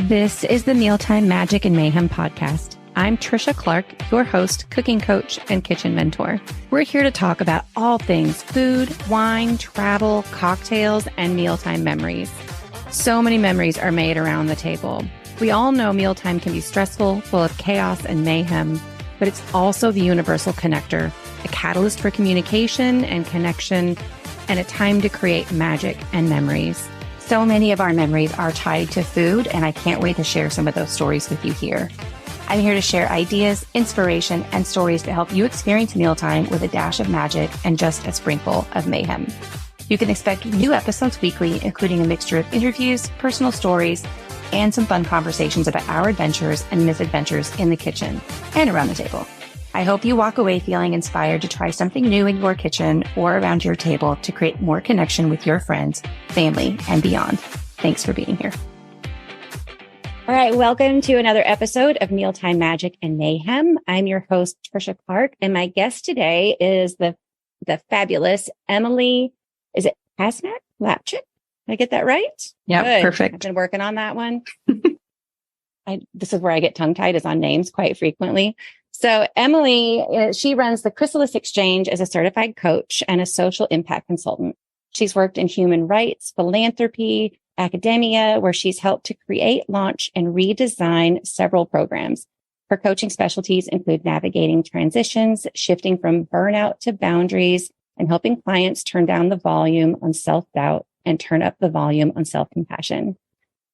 This is the Mealtime Magic and Mayhem podcast. I'm Tricia Clark, your host, cooking coach, and kitchen mentor. We're here to talk about all things food, wine, travel, cocktails, and mealtime memories. So many memories are made around the table. We all know mealtime can be stressful, full of chaos and mayhem, but it's also the universal connector, a catalyst for communication and connection, and a time to create magic and memories. So many of our memories are tied to food, and I can't wait to share some of those stories with you here. I'm here to share ideas, inspiration, and stories to help you experience mealtime with a dash of magic and just a sprinkle of mayhem. You can expect new episodes weekly, including a mixture of interviews, personal stories, and some fun conversations about our adventures and misadventures in the kitchen and around the table. I hope you walk away feeling inspired to try something new in your kitchen or around your table to create more connection with your friends, family, and beyond. Thanks for being here. All right, welcome to another episode of Mealtime Magic and Mayhem. I'm your host, Tricia Clark, and my guest today is the fabulous Emily, is it Pasnack-Lapchick? Did I get that right? Yeah, Good. perfect. I've been working on that one. This is where I get tongue-tied, is on names quite frequently. So Emily, she runs the Chrysalis Exchange as a certified coach and a social impact consultant. She's worked in human rights, philanthropy, academia, where she's helped to create, launch, and redesign several programs. Her coaching specialties include navigating transitions, shifting from burnout to boundaries, and helping clients turn down the volume on self-doubt and turn up the volume on self-compassion.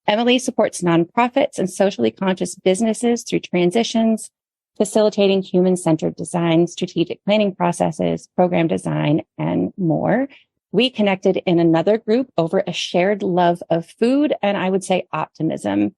Emily supports nonprofits and socially conscious businesses through transitions, facilitating human-centered design, strategic planning processes, program design, and more. We connected in another group over a shared love of food, and I would say optimism.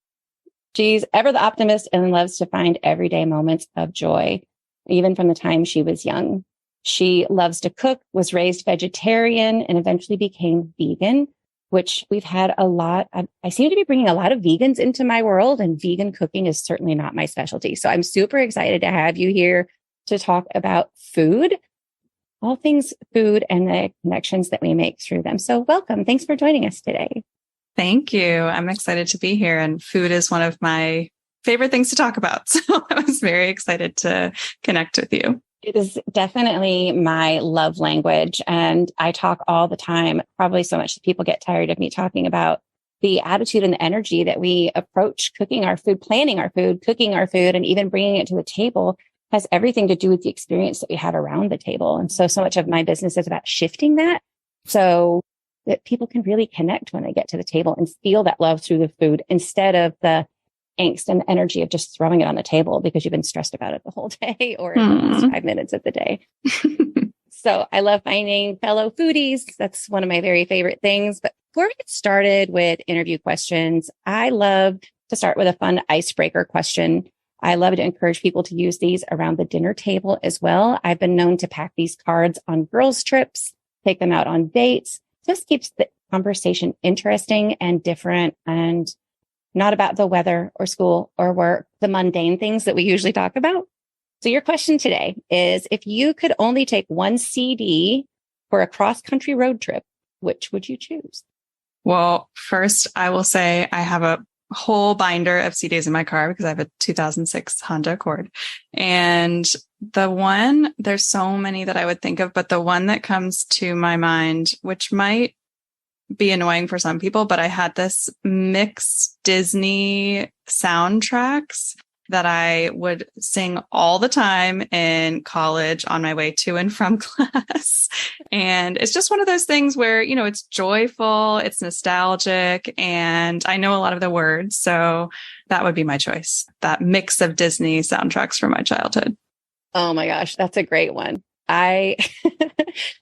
She's ever the optimist and loves to find everyday moments of joy, even from the time she was young. She loves to cook, was raised vegetarian, and eventually became vegan, which we've had a lot. I seem to be bringing a lot of vegans into my world, and vegan cooking is certainly not my specialty. So I'm super excited to have you here to talk about food, all things food and the connections that we make through them. So welcome. Thanks for joining us today. Thank you. I'm excited to be here, and food is one of my favorite things to talk about. So I was very excited to connect with you. It is definitely my love language. And I talk all the time, probably so much that people get tired of me talking about the attitude and the energy that we approach cooking our food, planning our food, cooking our food, and even bringing it to the table has everything to do with the experience that we have around the table. And so much of my business is about shifting that so that people can really connect when they get to the table and feel that love through the food instead of the angst and energy of just throwing it on the table because you've been stressed about it the whole day or in the last 5 minutes of the day. So I love finding fellow foodies. That's one of my very favorite things. But before we get started with interview questions, I love to start with a fun icebreaker question. I love to encourage people to use these around the dinner table as well. I've been known to pack these cards on girls' trips, take them out on dates. Just keeps the conversation interesting and different and not about the weather or school or work, the mundane things that we usually talk about. So your question today is, if you could only take one CD for a cross-country road trip, which would you choose? Well, first, I will say I have a whole binder of CDs in my car because I have a 2006 Honda Accord. And there's so many that I would think of, but the one that comes to my mind, which might be annoying for some people, but I had this mixed Disney soundtracks that I would sing all the time in college on my way to and from class. And it's just one of those things where, it's joyful, it's nostalgic, and I know a lot of the words. So that would be my choice. That mix of Disney soundtracks from my childhood. Oh my gosh, that's a great one.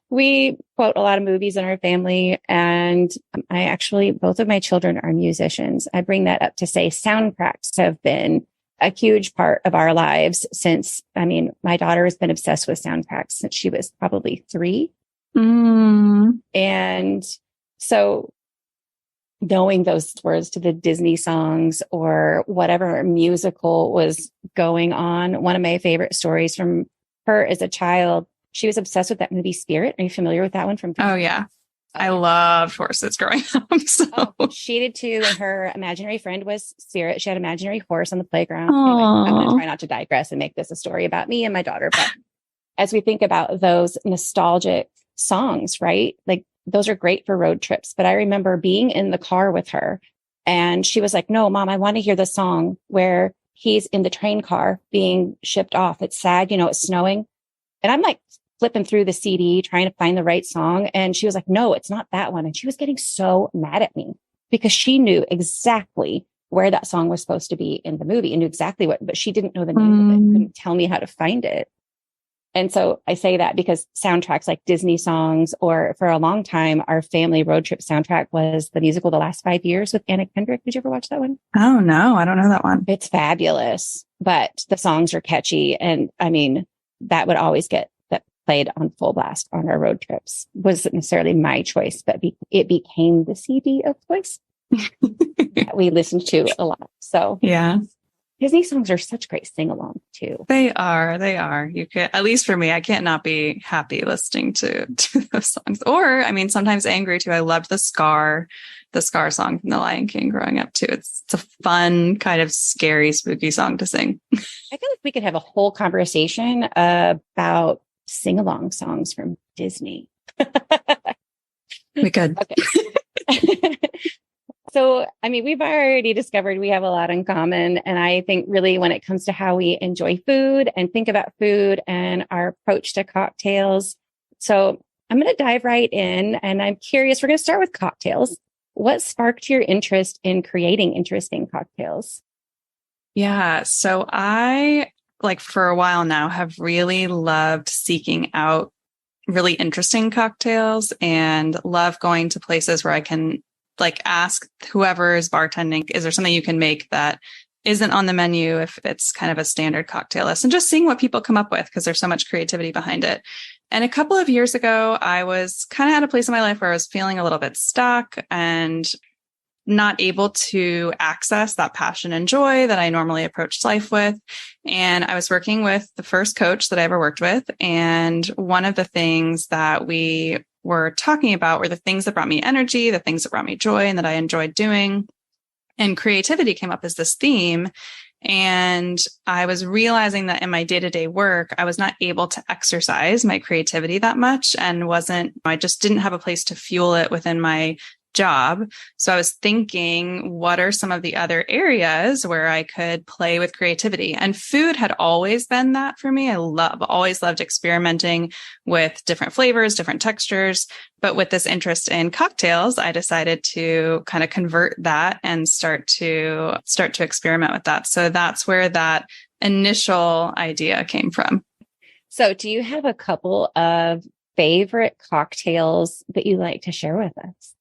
We quote a lot of movies in our family, and both of my children are musicians. I bring that up to say soundtracks have been a huge part of our lives since, my daughter has been obsessed with soundtracks since she was probably 3. And so knowing those words to the Disney songs or whatever musical was going on, one of my favorite stories from her as a child, she was obsessed with that movie Spirit. Are you familiar with that one from? Oh, yeah. I loved horses growing up. So she did too. And her imaginary friend was Spirit. She had an imaginary horse on the playground. Aww. Anyway, I'm going to try not to digress and make this a story about me and my daughter. But as we think about those nostalgic songs, right? Like those are great for road trips. But I remember being in the car with her and she was like, no, Mom, I want to hear the song where he's in the train car being shipped off. It's sad. It's snowing. And I'm like flipping through the CD, trying to find the right song. And she was like, no, it's not that one. And she was getting so mad at me because she knew exactly where that song was supposed to be in the movie and knew exactly what, but she didn't know the name of it, couldn't tell me how to find it. And so I say that because soundtracks like Disney songs, or for a long time, our family road trip soundtrack was the musical The Last 5 Years with Anna Kendrick. Did you ever watch that one? Oh, no, I don't know that one. It's fabulous, but the songs are catchy. And I mean, that would always get played on full blast on our road trips. Wasn't necessarily my choice, but it became the CD of choice that we listened to a lot. So yeah, Disney songs are such great sing-along too. They are. You could, at least for me, I can't not be happy listening to those songs. Or, I mean, sometimes angry too. I loved the Scar song from The Lion King growing up too. It's a fun, kind of scary, spooky song to sing. I feel like we could have a whole conversation about sing-along songs from Disney. We could. Okay. So, I mean, we've already discovered we have a lot in common. And I think really when it comes to how we enjoy food and think about food and our approach to cocktails. So I'm going to dive right in and I'm curious, we're going to start with cocktails. What sparked your interest in creating interesting cocktails? Yeah. So I, for a while now, have really loved seeking out really interesting cocktails and love going to places where I can ask whoever is bartending, is there something you can make that isn't on the menu if it's kind of a standard cocktail list, and just seeing what people come up with because there's so much creativity behind it. And a couple of years ago, I was kind of at a place in my life where I was feeling a little bit stuck and not able to access that passion and joy that I normally approach life with. And I was working with the first coach that I ever worked with. And one of the things that we were talking about were the things that brought me energy, the things that brought me joy and that I enjoyed doing. And creativity came up as this theme. And I was realizing that in my day-to-day work, I was not able to exercise my creativity that much and I just didn't have a place to fuel it within my job. So I was thinking, what are some of the other areas where I could play with creativity? And food had always been that for me. Always loved experimenting with different flavors, different textures. But with this interest in cocktails, I decided to kind of convert that and start to experiment with that. So that's where that initial idea came from. So do you have a couple of favorite cocktails that you like to share with us?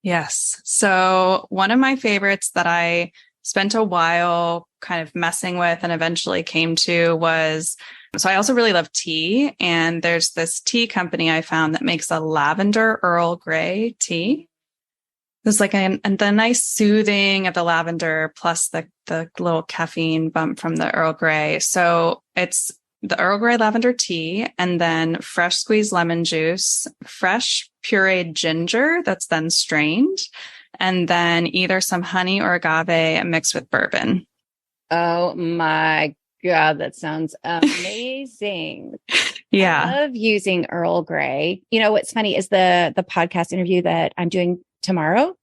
Yes. So one of my favorites that I spent a while kind of messing with and eventually came to was, so I also really love tea. And there's this tea company I found that makes a lavender Earl Grey tea. There's the nice soothing of the lavender plus the little caffeine bump from the Earl Grey. So it's the Earl Grey lavender tea, and then fresh squeezed lemon juice, fresh pureed ginger that's then strained, and then either some honey or agave mixed with bourbon. Oh my God, that sounds amazing. Yeah. I love using Earl Grey. You know, what's funny is the podcast interview that I'm doing tomorrow.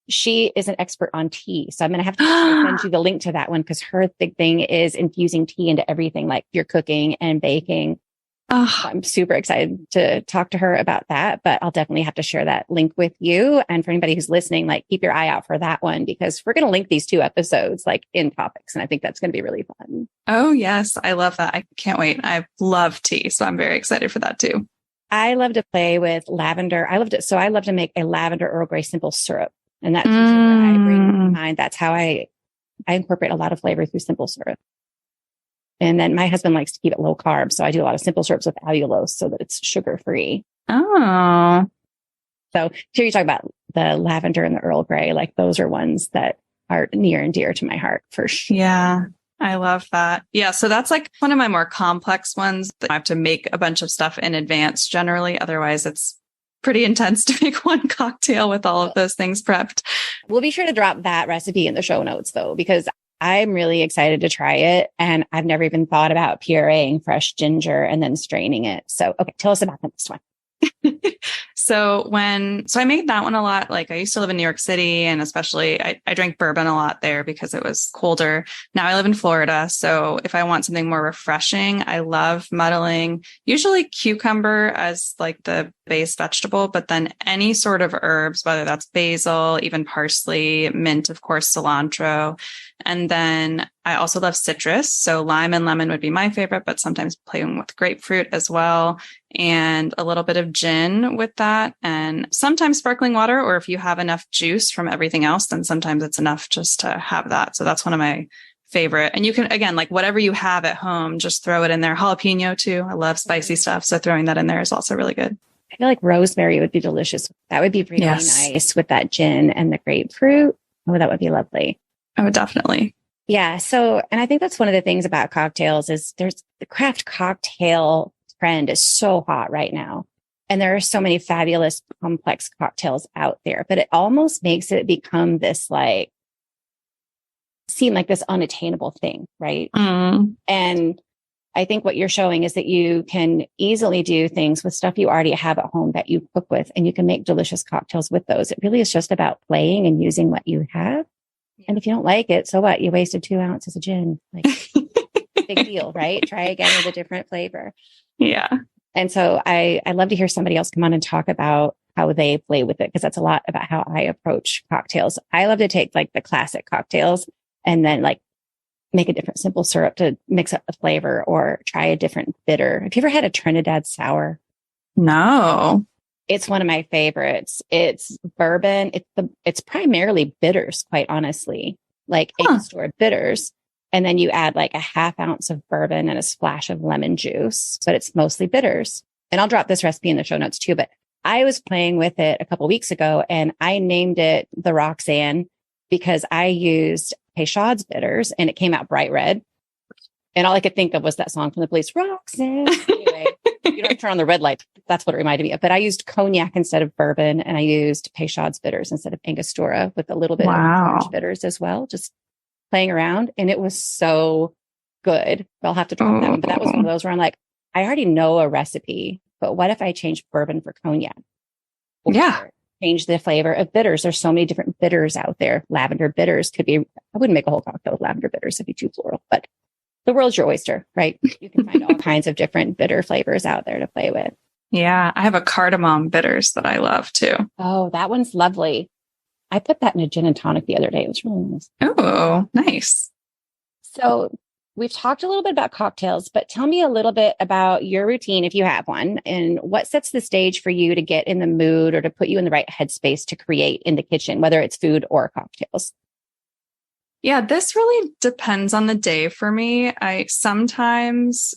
She is an expert on tea. So I'm going to have to send you the link to that one because her big thing is infusing tea into everything, like your cooking and baking. So I'm super excited to talk to her about that, but I'll definitely have to share that link with you. And for anybody who's listening, keep your eye out for that one because we're going to link these two episodes in topics. And I think that's going to be really fun. Oh, yes. I love that. I can't wait. I love tea. So I'm very excited for that too. I love to play with lavender. I love to make a lavender Earl Grey simple syrup. And that's usually where I bring mine. That's how I incorporate a lot of flavor through simple syrup. And then my husband likes to keep it low carb. So I do a lot of simple syrups with allulose so that it's sugar free. Oh. So here you talk about the lavender and the Earl Grey. Those are ones that are near and dear to my heart for sure. Yeah. I love that. Yeah. So that's one of my more complex ones that I have to make a bunch of stuff in advance generally. Otherwise it's pretty intense to make one cocktail with all of those things prepped. We'll be sure to drop that recipe in the show notes though, because I'm really excited to try it. And I've never even thought about pureeing fresh ginger and then straining it. So, okay, tell us about the next one. So I made that one a lot. Like I used to live in New York City, and especially I drank bourbon a lot there because it was colder. Now I live in Florida. So if I want something more refreshing, I love muddling usually cucumber as like the base vegetable, but then any sort of herbs, whether that's basil, even parsley, mint, of course, cilantro. And then I also love citrus. So lime and lemon would be my favorite, but sometimes playing with grapefruit as well. And a little bit of gin with that, and sometimes sparkling water, or if you have enough juice from everything else, then sometimes it's enough just to have that. So that's one of my favorite. And you can, again, like whatever you have at home, just throw it in there. Jalapeno too. I love spicy stuff. So throwing that in there is also really good. I feel like rosemary would be delicious. That would be really nice with that gin and the grapefruit. Oh, that would be lovely. Oh, definitely. Yeah. So, and I think that's one of the things about cocktails is there's the craft cocktail trend is so hot right now. And there are so many fabulous complex cocktails out there, but it almost makes it become this like, seem like this unattainable thing. Right. And I think what you're showing is that you can easily do things with stuff you already have at home that you cook with, and you can make delicious cocktails with those. It really is just about playing and using what you have. And if you don't like it, so what? You wasted 2 ounces of gin. Like, big deal, right? Try again with a different flavor. Yeah. And so I love to hear somebody else come on and talk about how they play with it, because that's a lot about how I approach cocktails. I love to take like the classic cocktails and then like make a different simple syrup to mix up the flavor, or try a different bitter. Have you ever had a Trinidad sour? No. It's one of my favorites. It's bourbon. It's primarily bitters, quite honestly, like Angostura bitters. And then you add like a 1/2 ounce of bourbon and a splash of lemon juice, but it's mostly bitters. And I'll drop this recipe in the show notes too. But I was playing with it a couple weeks ago, and I named it the Roxanne because I used Peychaud's bitters and it came out bright red. And all I could think of was that song from the Police, Roxanne. Anyway, you don't turn on the red light. That's what it reminded me of. But I used cognac instead of bourbon, and I used Peychaud's bitters instead of Angostura with a little bit of orange bitters as well. Just playing around, and it was so good. I'll have to try that one. But that was one of those where I'm like, I already know a recipe, but what if I change bourbon for cognac? Yeah. Change the flavor of bitters. There's so many different bitters out there. Lavender bitters could be, I wouldn't make a whole cocktail with lavender bitters. It'd be too floral, but the world's your oyster, right? You can find all kinds of different bitter flavors out there to play with. Yeah. I have a cardamom bitters that I love too. Oh, that one's lovely. I put that in a gin and tonic the other day. It was really nice. Oh, nice. So we've talked a little bit about cocktails, but tell me a little bit about your routine if you have one, and what sets the stage for you to get in the mood or to put you in the right headspace to create in the kitchen, whether it's food or cocktails. Yeah, this really depends on the day for me. I sometimes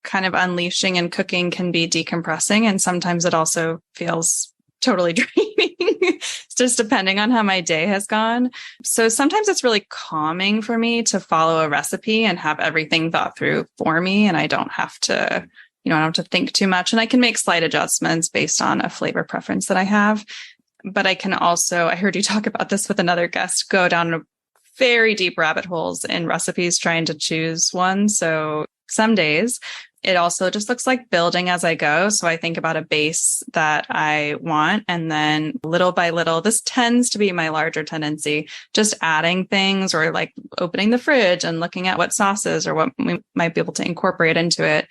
kind of unleashing and cooking can be decompressing, and sometimes it also feels totally draining. It's just depending on how my day has gone. So sometimes it's really calming for me to follow a recipe and have everything thought through for me. And I don't have to, I don't have to think too much, and I can make slight adjustments based on a flavor preference that I have. But I can also, I heard you talk about this with another guest, go down a very deep rabbit holes in recipes trying to choose one. So some days it also just looks like building as I go. So I think about a base that I want, and then little by little, this tends to be my larger tendency, just adding things, or like opening the fridge and looking at what sauces or what we might be able to incorporate into it.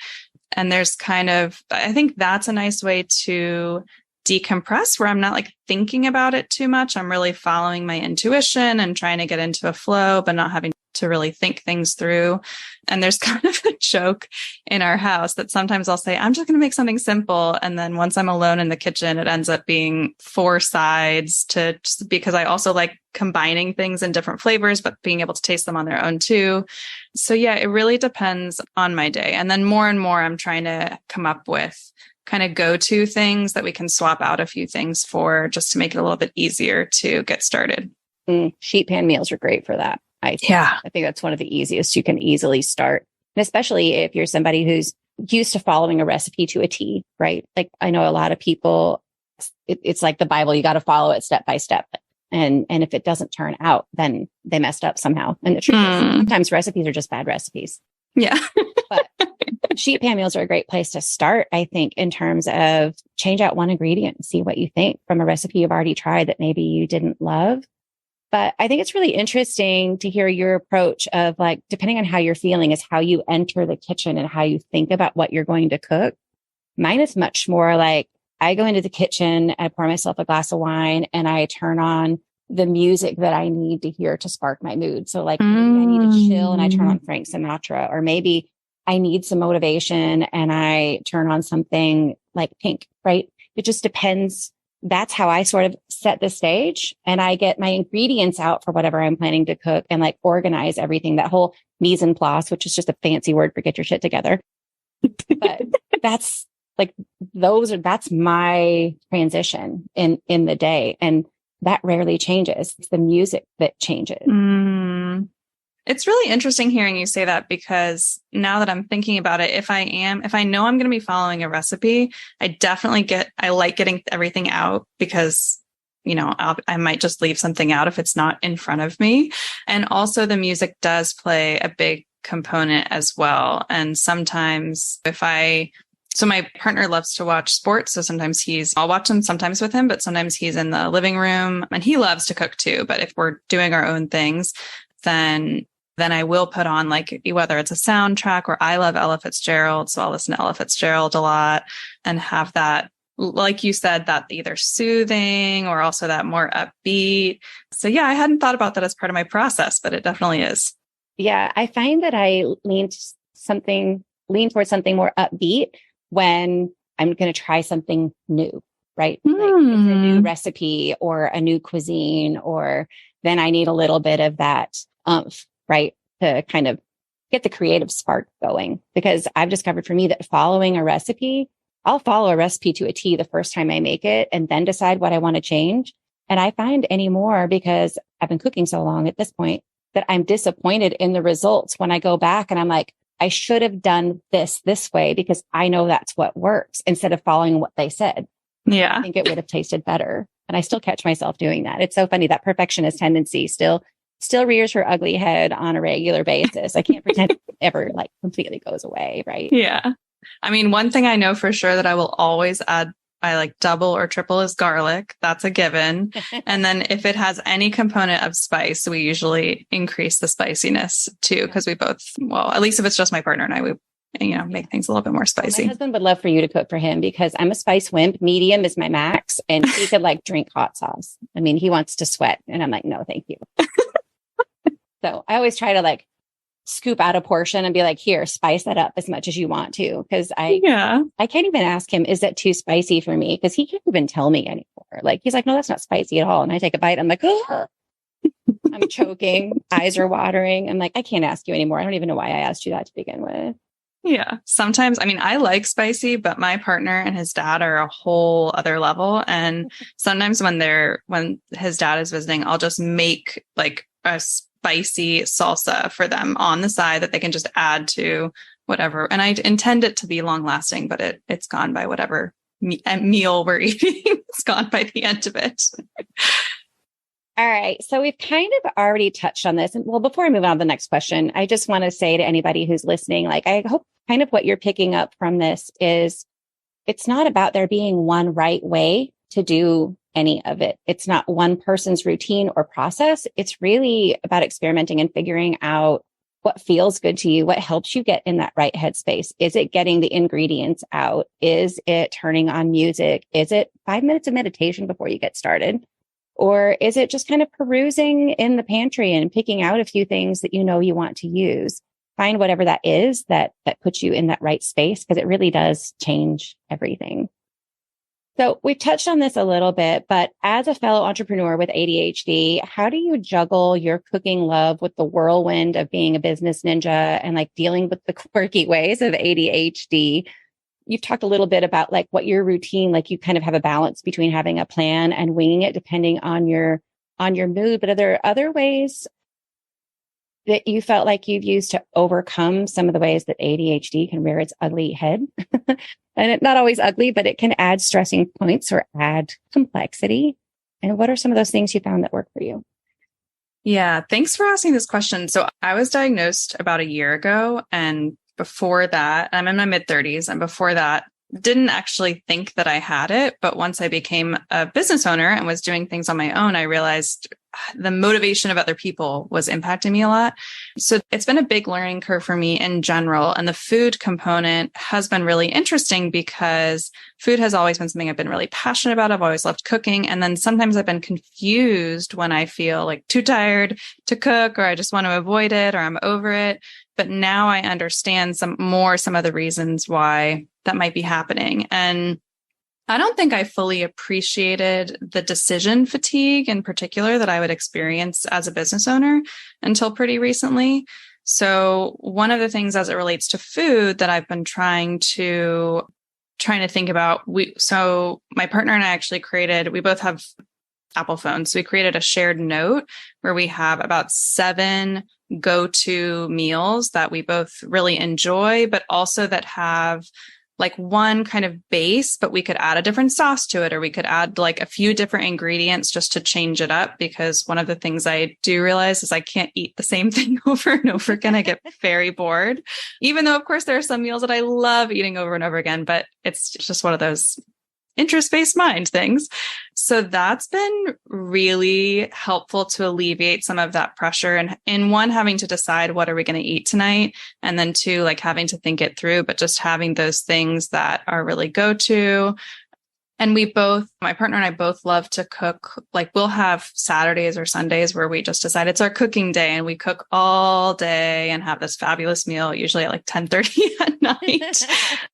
And there's kind of, I think that's a nice way to decompress, where I'm not like thinking about it too much. I'm really following my intuition and trying to get into a flow, but not having to really think things through. And there's kind of a joke in our house that sometimes I'll say, I'm just going to make something simple. And then once I'm alone in the kitchen, it ends up being 4 sides to just because I also like combining things in different flavors, but being able to taste them on their own too. So yeah, it really depends on my day. And then more and more, I'm trying to come up with kind of go-to things that we can swap out a few things for, just to make it a little bit easier to get started. Sheet pan meals are great for that. I think that's one of the easiest. You can easily start, and especially if you're somebody who's used to following a recipe to a T, right? Like I know a lot of people it's like the Bible. You got to follow it step by step. And if it doesn't turn out, then they messed up somehow. And the truth is sometimes recipes are just bad recipes. Yeah. But sheet pan meals are a great place to start, I think, in terms of change out one ingredient and see what you think from a recipe you've already tried that maybe you didn't love. But I think it's really interesting to hear your approach of like, depending on how you're feeling is how you enter the kitchen and how you think about what you're going to cook. Mine is much more like I go into the kitchen, I pour myself a glass of wine and I turn on the music that I need to hear to spark my mood. So like maybe I need to chill and I turn on Frank Sinatra, or maybe I need some motivation and I turn on something like Pink, right? It just depends. That's how I sort of set the stage, and I get my ingredients out for whatever I'm planning to cook and like organize everything. That whole mise en place, which is just a fancy word for get your shit together. But that's like, that's my transition in the day. And that rarely changes. It's the music that changes. It's really interesting hearing you say that, because now that I'm thinking about it, if I know I'm going to be following a recipe, I like getting everything out, because, you know, I might just leave something out if it's not in front of me. And also the music does play a big component as well. And sometimes so my partner loves to watch sports. So sometimes I'll watch them sometimes with him, but sometimes he's in the living room, and he loves to cook too. But if we're doing our own things, then I will put on, like, whether it's a soundtrack, or I love Ella Fitzgerald. So I'll listen to Ella Fitzgerald a lot and have that, like you said, that either soothing or also that more upbeat. So yeah, I hadn't thought about that as part of my process, but it definitely is. Yeah. I find that I lean towards something more upbeat when I'm going to try something new, right? Like it's a new recipe or a new cuisine, or then I need a little bit of that right, to kind of get the creative spark going. Because I've discovered for me that following a recipe, I'll follow a recipe to a T the first time I make it and then decide what I want to change. And I find anymore, because I've been cooking so long at this point, that I'm disappointed in the results when I go back and I'm like, I should have done this way because I know that's what works, instead of following what they said. Yeah. I think it would have tasted better. And I still catch myself doing that. It's so funny, that perfectionist tendency still rears her ugly head on a regular basis. I can't pretend it ever like completely goes away. Right. Yeah. I mean, one thing I know for sure that I will always add, I like double or triple, is garlic. That's a given. And then if it has any component of spice, we usually increase the spiciness too. Cause we both, well, at least if it's just my partner and I, we, you know, make things a little bit more spicy. My husband would love for you to cook for him, because I'm a spice wimp. Medium is my max, and he could like drink hot sauce. I mean, he wants to sweat, and I'm like, no, thank you. So I always try to like scoop out a portion and be like, here, spice that up as much as you want to. Cause I can't even ask him, is that too spicy for me? Cause he can't even tell me anymore. Like, he's like, no, that's not spicy at all. And I take a bite. I'm like, oh, I'm choking. Eyes are watering. I'm like, I can't ask you anymore. I don't even know why I asked you that to begin with. Yeah. Sometimes, I mean, I like spicy, but my partner and his dad are a whole other level. And sometimes when his dad is visiting, I'll just make like a spicy salsa for them on the side that they can just add to whatever. And I intend it to be long lasting, but it's gone by whatever meal we're eating. It's gone by the end of it. All right. So we've kind of already touched on this. And well, before I move on to the next question, I just want to say to anybody who's listening, like, I hope kind of what you're picking up from this is it's not about there being one right way to do any of it. It's not one person's routine or process. It's really about experimenting and figuring out what feels good to you, what helps you get in that right headspace. Is it getting the ingredients out? Is it turning on music? Is it 5 minutes of meditation before you get started? Or is it just kind of perusing in the pantry and picking out a few things that you know you want to use? Find whatever that is that puts you in that right space, because it really does change everything. So we've touched on this a little bit, but as a fellow entrepreneur with ADHD, how do you juggle your cooking love with the whirlwind of being a business ninja and like dealing with the quirky ways of ADHD? You've talked a little bit about like what your routine, like you kind of have a balance between having a plan and winging it depending on your mood. But are there other ways that you felt like you've used to overcome some of the ways that ADHD can rear its ugly head? And it's not always ugly, but it can add stressing points or add complexity. And what are some of those things you found that work for you? Yeah, thanks for asking this question. So I was diagnosed about a year ago. And before that, I'm in my mid-30s. And before that, didn't actually think that I had it. But once I became a business owner and was doing things on my own, I realized the motivation of other people was impacting me a lot. So it's been a big learning curve for me in general. And the food component has been really interesting because food has always been something I've been really passionate about. I've always loved cooking. And then sometimes I've been confused when I feel like too tired to cook, or I just want to avoid it, or I'm over it. But now I understand some of the reasons why that might be happening. And I don't think I fully appreciated the decision fatigue in particular that I would experience as a business owner until pretty recently. So one of the things as it relates to food that I've been trying to think about, so my partner and I actually we both have Apple phones. So we created a shared note where we have about 7 go-to meals that we both really enjoy, but also that have like one kind of base, but we could add a different sauce to it, or we could add like a few different ingredients just to change it up. Because one of the things I do realize is I can't eat the same thing over and over again. I get very bored, even though of course there are some meals that I love eating over and over again, but it's just one of those interest-based mind things. So that's been really helpful to alleviate some of that pressure. And in one, having to decide what are we going to eat tonight, and then 2, like having to think it through, but just having those things that are really go-to. And my partner and I both love to cook. Like we'll have Saturdays or Sundays where we just decide it's our cooking day, and we cook all day and have this fabulous meal, usually at like 10:30 at night.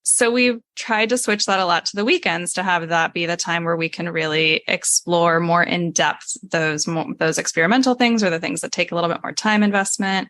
So we've tried to switch that a lot to the weekends to have that be the time where we can really explore more in depth those experimental things, or the things that take a little bit more time investment.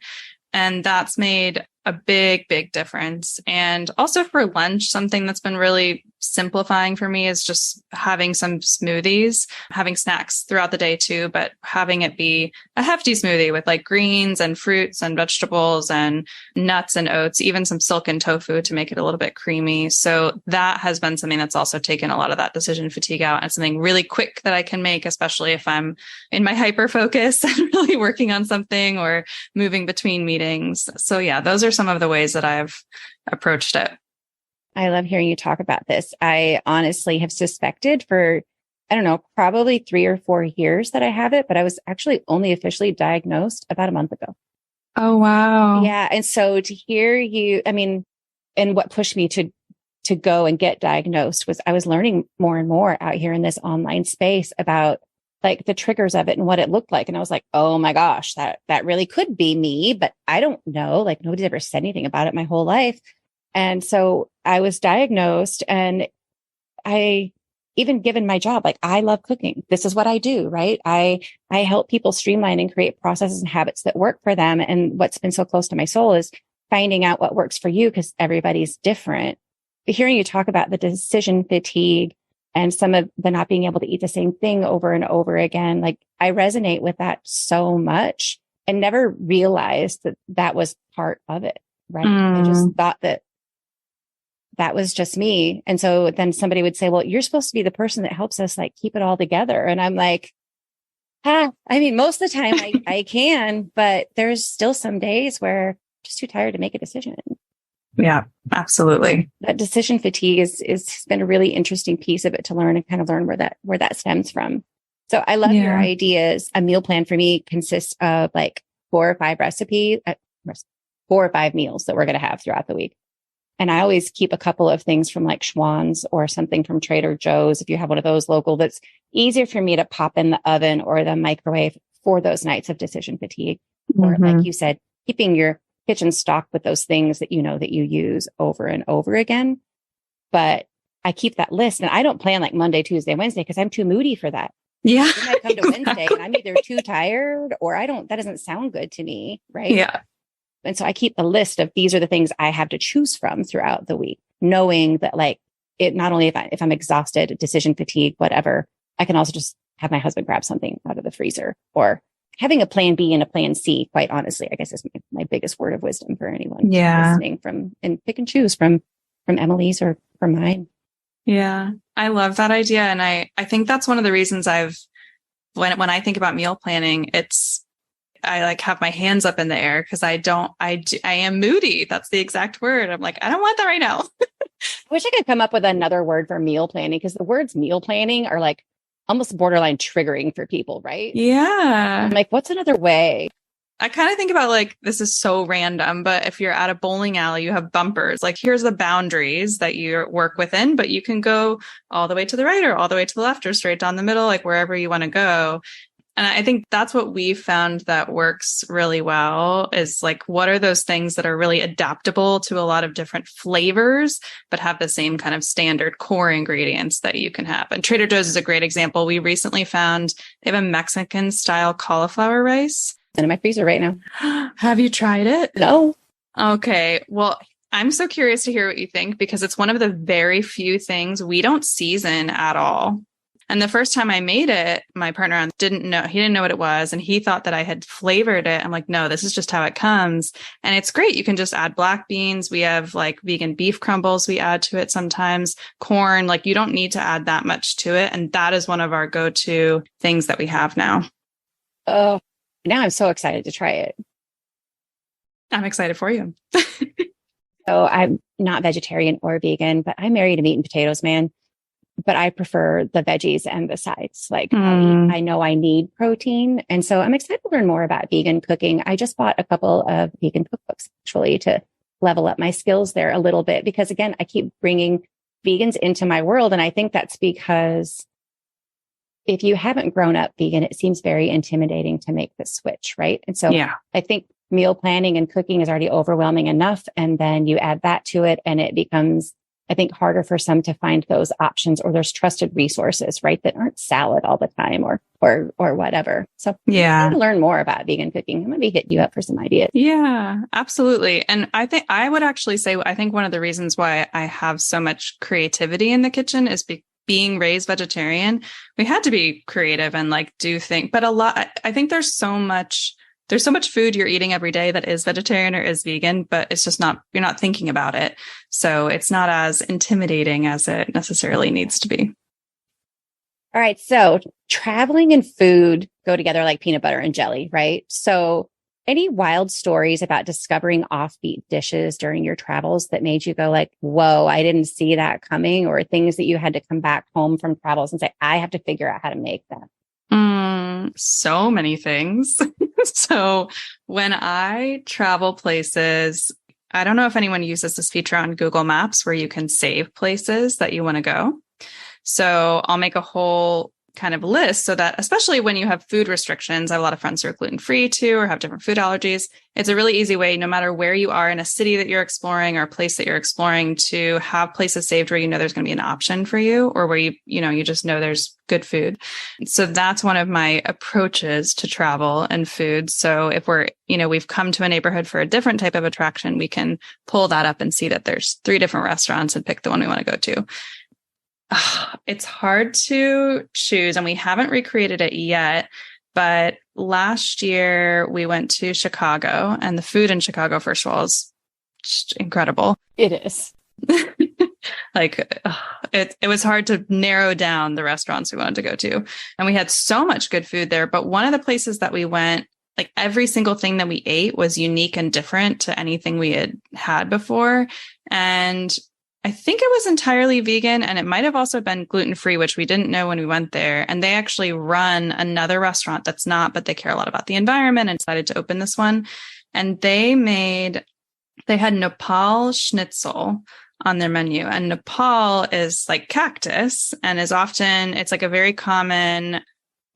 And that's made a big, big difference. And also for lunch, something that's been really simplifying for me is just having some smoothies, having snacks throughout the day too, but having it be a hefty smoothie with like greens and fruits and vegetables and nuts and oats, even some silken tofu to make it a little bit creamy. So that has been something that's also taken a lot of that decision fatigue out, and something really quick that I can make, especially if I'm in my hyper focus and really working on something or moving between meetings. So yeah, those are some of the ways that I've approached it. I love hearing you talk about this. I honestly have suspected for, I don't know, probably 3 or 4 years that I have it, but I was actually only officially diagnosed about a month ago. Oh, wow. Yeah. And so to hear you, I mean, and what pushed me to go and get diagnosed was I was learning more and more out here in this online space about like the triggers of it and what it looked like. And I was like, oh my gosh, that really could be me, but I don't know. Like nobody's ever said anything about it my whole life. And so I was diagnosed, and I even given my job, like I love cooking. This is what I do, right? I help people streamline and create processes and habits that work for them. And what's been so close to my soul is finding out what works for you, because everybody's different. But hearing you talk about the decision fatigue and some of the not being able to eat the same thing over and over again, like I resonate with that so much, and never realized that was part of it, right? I just thought that was just me. And so then somebody would say, well, you're supposed to be the person that helps us like keep it all together. And I'm like, I mean, most of the time I can, but there's still some days where I'm just too tired to make a decision. Yeah, absolutely. That decision fatigue is been a really interesting piece of it to learn, and kind of learn where that stems from. So I love your ideas. A meal plan for me consists of like 4 or 5 recipes, 4 or 5 meals that we're going to have throughout the week. And I always keep a couple of things from like Schwann's or something from Trader Joe's, if you have one of those local, that's easier for me to pop in the oven or the microwave for those nights of decision fatigue. Or like you said, keeping your kitchen stocked with those things that you know that you use over and over again. But I keep that list, and I don't plan like Monday, Tuesday, Wednesday, because I'm too moody for that. Yeah. Then I come to Wednesday and I'm either too tired or that doesn't sound good to me. Right. Yeah. And so I keep a list of these are the things I have to choose from throughout the week, knowing that like it, not only if I'm exhausted, decision fatigue, whatever, I can also just have my husband grab something out of the freezer, or having a plan B and a plan C, quite honestly, I guess is my biggest word of wisdom for anyone listening and pick and choose from Emily's or from mine. Yeah, I love that idea. And I think that's one of the reasons when I think about meal planning, I like have my hands up in the air because I am moody. That's the exact word. I'm like, I don't want that right now. I wish I could come up with another word for meal planning, because the words meal planning are like almost borderline triggering for people, right? Yeah. I'm like, what's another way? I kind of think about like, this is so random, but if you're at a bowling alley, you have bumpers. Like, here's the boundaries that you work within, but you can go all the way to the right or all the way to the left or straight down the middle, like wherever you want to go. And I think that's what we found that works really well is like, what are those things that are really adaptable to a lot of different flavors, but have the same kind of standard core ingredients that you can have. And Trader Joe's is a great example. We recently found they have a Mexican style cauliflower rice. And in my freezer right now. Have you tried it? No. Okay. Well, I'm so curious to hear what you think because it's one of the very few things we don't season at all. And the first time I made it, my partner didn't know what it was. And he thought that I had flavored it. I'm like, no, this is just how it comes. And it's great. You can just add black beans. We have like vegan beef crumbles we add to it sometimes, corn, like you don't need to add that much to it. And that is one of our go-to things that we have now. Oh, now I'm so excited to try it. I'm excited for you. So I'm not vegetarian or vegan, but I'm married to meat and potatoes, man. But I prefer the veggies and the sides. Like I know I need protein. And so I'm excited to learn more about vegan cooking. I just bought a couple of vegan cookbooks actually to level up my skills there a little bit, because again, I keep bringing vegans into my world. And I think that's because if you haven't grown up vegan, it seems very intimidating to make the switch. Right. And so I think meal planning and cooking is already overwhelming enough. And then you add that to it and it becomes, I think, harder for some to find those options, or there's trusted resources, right, that aren't salad all the time or whatever. So I'm to learn more about vegan cooking. I'm going to be hitting you up for some ideas. Yeah, absolutely. And I think I would actually say, I think one of the reasons why I have so much creativity in the kitchen is being raised vegetarian. We had to be creative and like do things, but I think there's so much food you're eating every day that is vegetarian or is vegan, but it's just you're not thinking about it. So it's not as intimidating as it necessarily needs to be. All right. So traveling and food go together like peanut butter and jelly, right? So any wild stories about discovering offbeat dishes during your travels that made you go like, whoa, I didn't see that coming, or things that you had to come back home from travels and say, I have to figure out how to make that? So many things. So when I travel places, I don't know if anyone uses this feature on Google Maps where you can save places that you want to go. So I'll make a whole kind of list so that, especially when you have food restrictions, I have a lot of friends who are gluten-free too, or have different food allergies. It's a really easy way, no matter where you are in a city that you're exploring or a place that you're exploring, to have places saved where you know there's going to be an option for you, or where you just know there's good food. So that's one of my approaches to travel and food. So if we've come to a neighborhood for a different type of attraction, we can pull that up and see that there's 3 different restaurants and pick the one we want to go to. It's hard to choose, and we haven't recreated it yet. But last year we went to Chicago, and the food in Chicago, first of all, is just incredible. It is. It was hard to narrow down the restaurants we wanted to go to. And we had so much good food there. But one of the places that we went, like every single thing that we ate was unique and different to anything we had before. And I think it was entirely vegan, and it might have also been gluten-free, which we didn't know when we went there. And they actually run another restaurant that's not, but they care a lot about the environment and decided to open this one. And they had Nepal schnitzel on their menu. And Nepal is like cactus and it's like a very common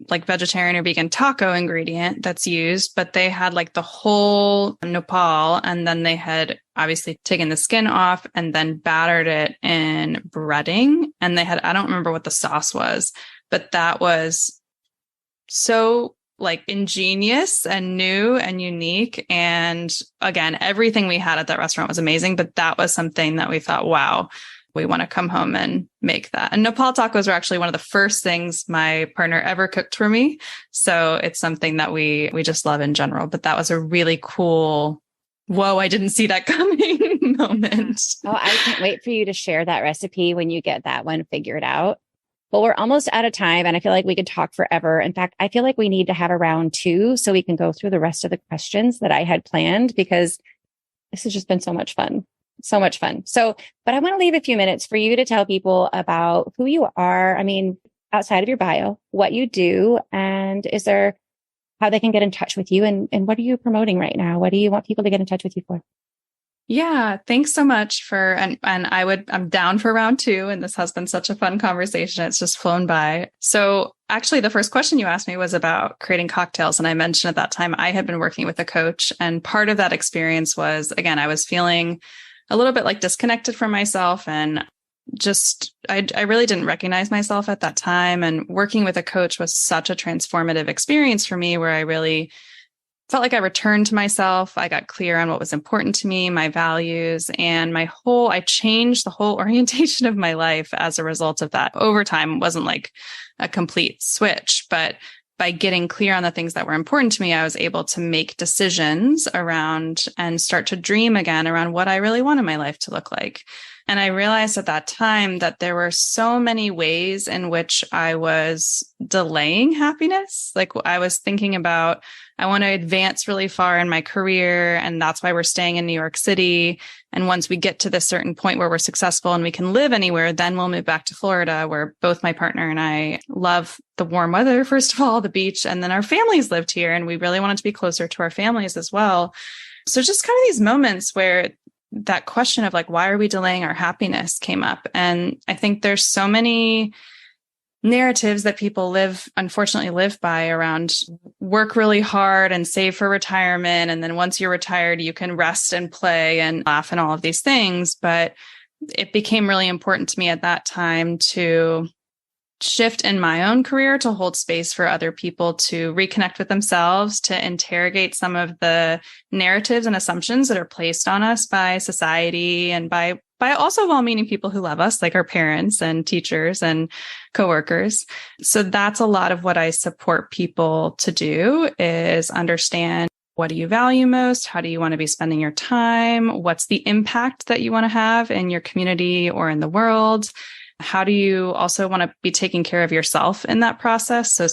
like vegetarian or vegan taco ingredient that's used, but they had like the whole nopal, and then they had obviously taken the skin off and then battered it in breading. And they had, I don't remember what the sauce was, but that was so like ingenious and new and unique. And again, everything we had at that restaurant was amazing, but that was something that we thought, wow, we want to come home and make that. And nopal tacos are actually one of the first things my partner ever cooked for me. So it's something that we just love in general. But that was a really cool, whoa, I didn't see that coming moment. Oh, I can't wait for you to share that recipe when you get that one figured out. But we're almost out of time, and I feel like we could talk forever. In fact, I feel like we need to have a round 2 so we can go through the rest of the questions that I had planned, because this has just been so much fun. So much fun. So, but I want to leave a few minutes for you to tell people about who you are. I mean, outside of your bio, what you do, and is there how they can get in touch with you, and what are you promoting right now? What do you want people to get in touch with you for? Yeah, thanks so much and I'm down for round 2. And this has been such a fun conversation. It's just flown by. So actually the first question you asked me was about creating cocktails. And I mentioned at that time, I had been working with a coach, and part of that experience was, again, I was feeling a little bit like disconnected from myself, and just, I really didn't recognize myself at that time. And working with a coach was such a transformative experience for me, where I really felt like I returned to myself. I got clear on what was important to me, my values, and I changed the whole orientation of my life as a result of that. Over time, it wasn't like a complete switch, but by getting clear on the things that were important to me, I was able to make decisions around and start to dream again around what I really wanted my life to look like. And I realized at that time that there were so many ways in which I was delaying happiness. Like I was thinking about, I want to advance really far in my career, and that's why we're staying in New York City. And once we get to this certain point where we're successful and we can live anywhere, then we'll move back to Florida, where both my partner and I love the warm weather, first of all, the beach, and then our families lived here, and we really wanted to be closer to our families as well. So just kind of these moments where that question of like, why are we delaying our happiness came up. And I think there's so many narratives that people unfortunately live by around work really hard and save for retirement. And then once you're retired, you can rest and play and laugh and all of these things. But it became really important to me at that time to shift in my own career, to hold space for other people to reconnect with themselves, to interrogate some of the narratives and assumptions that are placed on us by society and by also well-meaning people who love us, like our parents and teachers and coworkers. So that's a lot of what I support people to do, is understand, what do you value most? How do you want to be spending your time? What's the impact that you want to have in your community or in the world? How do you also want to be taking care of yourself in that process? So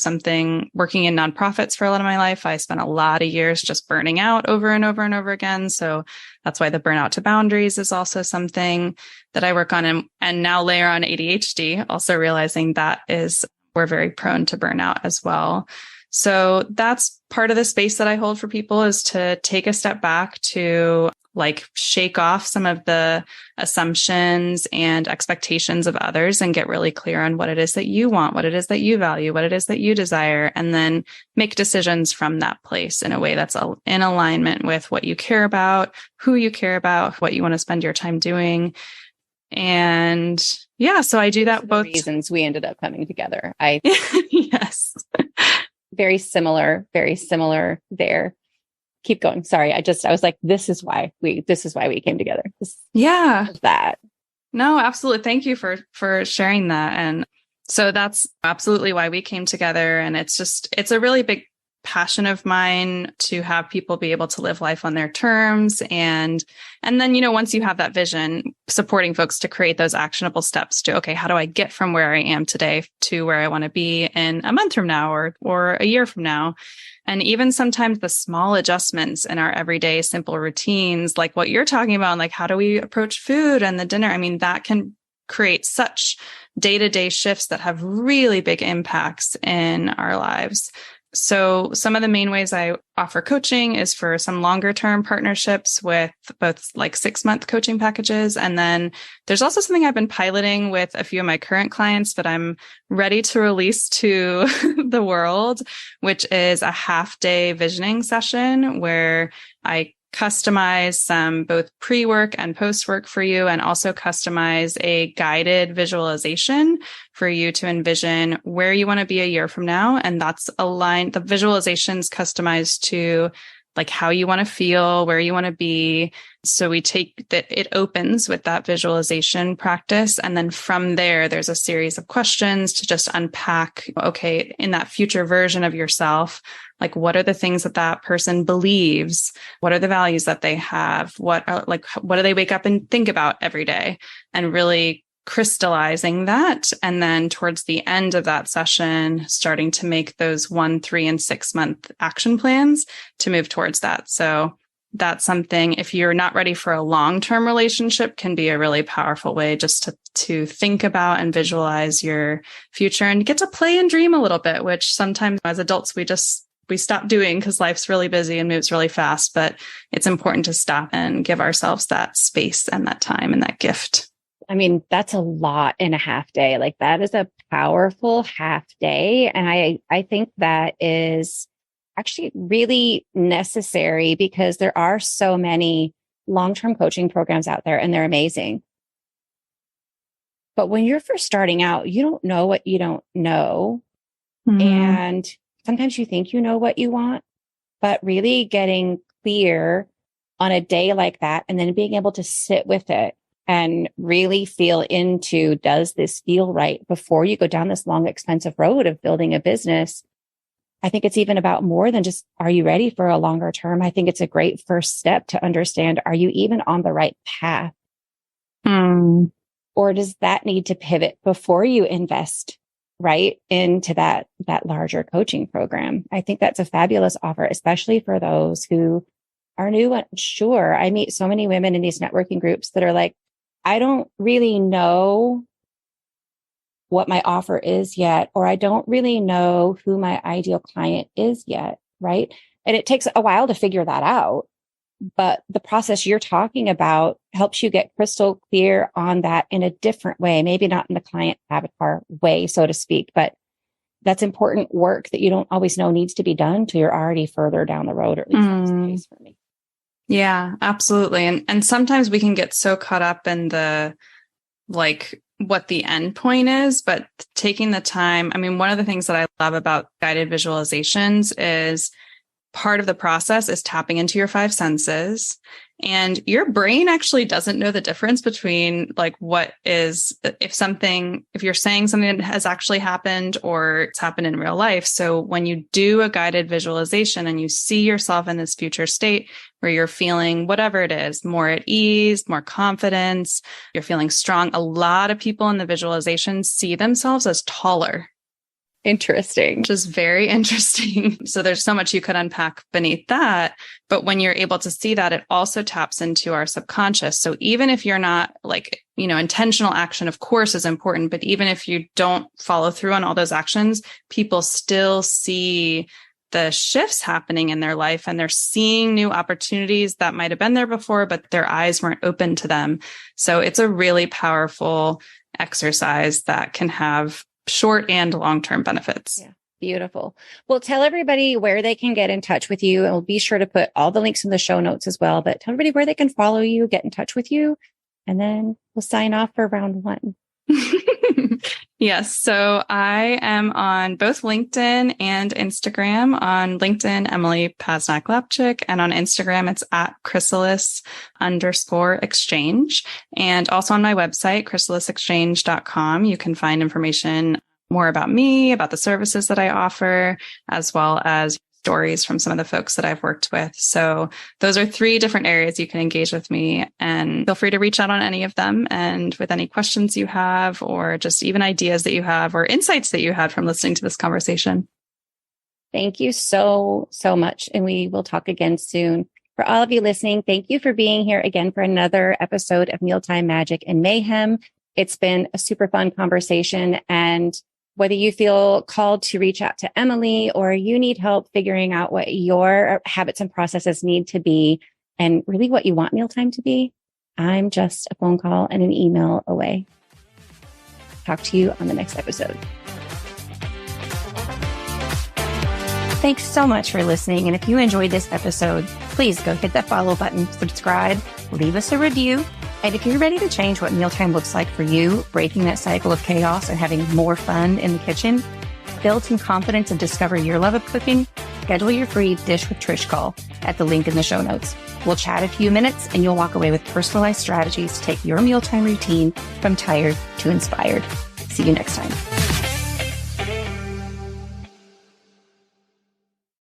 working in nonprofits for a lot of my life, I spent a lot of years just burning out over and over and over again. So that's why the burnout to boundaries is also something that I work on, and now layer on ADHD, also realizing we're very prone to burnout as well. So that's part of the space that I hold for people, is to take a step back to like shake off some of the assumptions and expectations of others and get really clear on what it is that you want, what it is that you value, what it is that you desire, and then make decisions from that place in a way that's in alignment with what you care about, who you care about, what you want to spend your time doing. And yeah, so I do that both reasons we ended up coming together. Yes. Very similar there. Keep going. Sorry. I was like, this is why we came together. That. No, absolutely. Thank you for sharing that. And so that's absolutely why we came together. And it's a really big passion of mine to have people be able to live life on their terms. And then, once you have that vision, supporting folks to create those actionable steps to, okay, how do I get from where I am today to where I want to be in a month from now or a year from now? And even sometimes the small adjustments in our everyday simple routines, like what you're talking about, like how do we approach food and the dinner? I mean, that can create such day-to-day shifts that have really big impacts in our lives. So some of the main ways I offer coaching is for some longer term partnerships with both like 6-month coaching packages. And then there's also something I've been piloting with a few of my current clients that I'm ready to release to the world, which is a half-day visioning session where I customize some both pre-work and post-work for you, and also customize a guided visualization for you to envision where you want to be a year from now. And that's aligned. The visualization's customized to like how you want to feel, where you want to be. So we take that, it opens with that visualization practice. And then from there, there's a series of questions to just unpack, okay, in that future version of yourself, like what are the things that that person believes? What are the values that they have? What do they wake up and think about every day? And really crystallizing that. And then towards the end of that session, starting to make those 1, 3, and 6 month action plans to move towards that. So that's something, if you're not ready for a long-term relationship, can be a really powerful way just to think about and visualize your future and get to play and dream a little bit, which sometimes as adults, we stop doing because life's really busy and moves really fast, but it's important to stop and give ourselves that space and that time and that gift. I mean, that's a lot in a half day. Like that is a powerful half day. And I think that is actually really necessary because there are so many long-term coaching programs out there and they're amazing. But when you're first starting out, you don't know what you don't know. Mm-hmm. And sometimes you think you know what you want, but really getting clear on a day like that and then being able to sit with it and really feel into, does this feel right before you go down this long, expensive road of building a business? I think it's even about more than just, are you ready for a longer term? I think it's a great first step to understand, are you even on the right path? Or does that need to pivot before you invest right into that larger coaching program? I think that's a fabulous offer, especially for those who are new and unsure. I meet so many women in these networking groups that are like, I don't really know what my offer is yet, or I don't really know who my ideal client is yet, right? And it takes a while to figure that out. But the process you're talking about helps you get crystal clear on that in a different way, maybe not in the client avatar way, so to speak, but that's important work that you don't always know needs to be done till you're already further down the road, or at least that's the case for me. Yeah, absolutely. And sometimes we can get so caught up in the, like, what the end point is, but taking the time. I mean, one of the things that I love about guided visualizations is part of the process is tapping into your 5 senses, and your brain actually doesn't know the difference between like what is, if you're saying something that has actually happened or it's happened in real life. So when you do a guided visualization and you see yourself in this future state where you're feeling whatever it is, more at ease, more confidence, you're feeling strong. A lot of people in the visualization see themselves as taller. Interesting. Which is very interesting. So there's so much you could unpack beneath that. But when you're able to see that, it also taps into our subconscious. So even if you're not like, intentional action, of course, is important. But even if you don't follow through on all those actions, people still see the shifts happening in their life, and they're seeing new opportunities that might have been there before, but their eyes weren't open to them. So it's a really powerful exercise that can have short and long-term benefits. Yeah. Beautiful. Well, tell everybody where they can get in touch with you, and we'll be sure to put all the links in the show notes as well, but tell everybody where they can follow you, get in touch with you, and then we'll sign off for round 1. Yes. So I am on both LinkedIn and Instagram. On LinkedIn, Emily Pasnack-Lapchick, and on Instagram, it's at Chrysalis_exchange. And also on my website, chrysalisexchange.com, you can find information more about me, about the services that I offer, as well as stories from some of the folks that I've worked with. So those are 3 different areas you can engage with me, and feel free to reach out on any of them. And with any questions you have, or just even ideas that you have or insights that you had from listening to this conversation. Thank you so, so much. And we will talk again soon. For all of you listening, thank you for being here again for another episode of Mealtime Magic and Mayhem. It's been a super fun conversation, and whether you feel called to reach out to Emily or you need help figuring out what your habits and processes need to be and really what you want mealtime to be, I'm just a phone call and an email away. Talk to you on the next episode. Thanks so much for listening. And if you enjoyed this episode, please go hit that follow button, subscribe, leave us a review. And if you're ready to change what mealtime looks like for you, breaking that cycle of chaos and having more fun in the kitchen, build some confidence and discover your love of cooking, schedule your free Dish with Trish call at the link in the show notes. We'll chat a few minutes and you'll walk away with personalized strategies to take your mealtime routine from tired to inspired. See you next time.